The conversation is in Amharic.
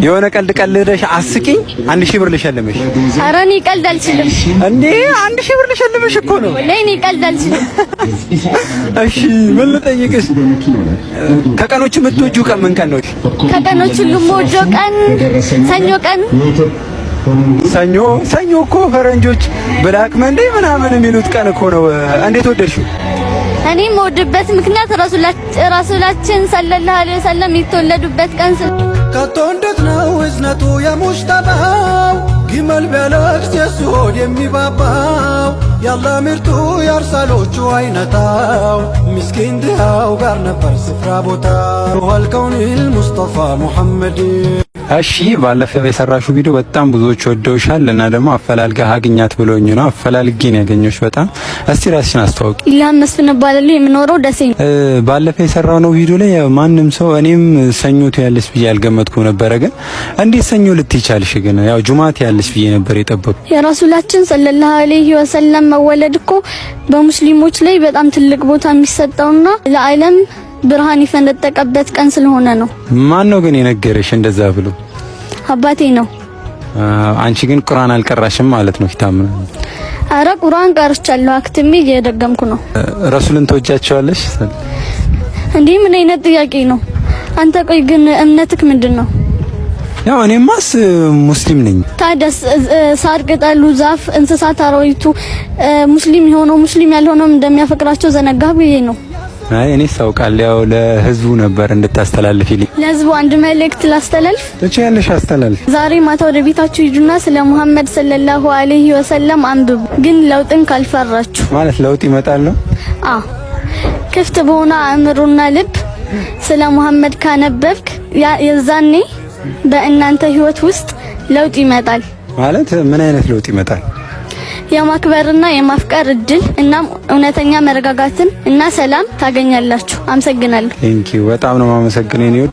የሆነ ቀልድ ቀልደሽ አስቂኝ 1000 ብር ልሸልምሽ። ኧረ እኔ ቀልድ አልችልም እንዴ 1000 ብር ልሸልምሽ እኮ ነው። ለኔ ቀልድ አልችልም። እሺ ምን ልጠይቅሽ? ከቀኖቹ የምትወጂው ቀን ምን ቀን ነው? ከቀኖቹ ሁሉ የምወደው ቀን ሰኞ ቀን። ሰኞ እኮ ፈረንጆች ብላክ መንዴ ምናምን የሚሉት ቀን እኮ ነው። እንዴት ወደድሽው? እኔ የምወድበት ምክንያት ረሱላችን ሰለላሁ ዐለይሂ ወሰለም የተወለዱበት ቀን ከቶ እንዴት ነው እዝነቱ የሙሽተባው ግመል ቢያለቅስ የሱ ሆድ የሚባባው ያላ ምርጡ የአርሳሎቹ አይነታው ምስኪን ድሃው ጋር ነበር ስፍራ ቦታው አልከውኒል ሙስጠፋ ሙሐመድ። እሺ ባለፈው የሰራሽው ቪዲዮ በጣም ብዙዎች ወደውሻል እና ደግሞ አፈላልገህ አግኛት ብሎኝ ነው አፈላልጌ ነው ያገኘሁሽ። በጣም እስቲ ራስሽን አስተዋውቂ። ኢልሃም መስፍን እባላለሁ። የምኖረው ደሴ ነው። ባለፈው የሰራው ነው ቪዲዮ ላይ ማንም ሰው እኔም ሰኞ ትያለሽ ብዬ አልገመትኩም ነበረ። ግን እንዴት ሰኞ ልትይቻልሽ? ግን ያው ጁማት ያለሽ ብዬ ነበር የጠበቅኩ። የረሱላችን ሰለላሁ ዐለይሂ ወሰለም መወለድ እኮ በሙስሊሞች ላይ በጣም ትልቅ ቦታ የሚሰጠውና ለዓለም ብርሃን የፈነጠቀበት ቀን ስለሆነ ነው። ማን ነው ግን የነገረሽ እንደዛ ብሎ? አባቴ ነው። አንቺ ግን ቁርአን አልቀራሽም ማለት ነው? ኪታብ ነው? አረ ቁርአን ቀርቻለሁ፣ አክትሜ እየደገምኩ ነው። ረሱልን ተወጃቸዋለሽ እንዴ? ምን አይነት ጥያቄ ነው? አንተ ቆይ ግን እምነትክ ምንድነው? ያው እኔማስ ሙስሊም ነኝ። ታደስ ሳር ቅጠሉ ዛፍ እንስሳት አራዊቱ ሙስሊም የሆነው ሙስሊም ያልሆነው እንደሚያፈቅራቸው ዘነጋህ ብዬ ነው። አይ እኔ ሳውቃለሁ። ያው ለህዝቡ ነበር እንድታስተላልፊልኝ። ለህዝቡ አንድ መልእክት ላስተላልፍ ትችያለሽ? አስተላልፍ። ዛሬ ማታ ወደ ቤታችሁ ሂዱና ስለ ሙሐመድ ሰለላሁ ዐለይሂ ወሰለም አንብቡ። ግን ለውጥን ካልፈራችሁ ማለት ለውጥ ይመጣል ነው? አዎ ክፍት በሆነ አእምሮና ልብ ስለ ሙሐመድ ካነበብክ የዛኔ በእናንተ ህይወት ውስጥ ለውጥ ይመጣል። ማለት ምን አይነት ለውጥ ይመጣል? የማክበርና የማፍቀር እድል እና እውነተኛ መረጋጋትን እና ሰላም ታገኛላችሁ። አመሰግናለሁ። ቴንኪው በጣም ነው ማመሰግነው።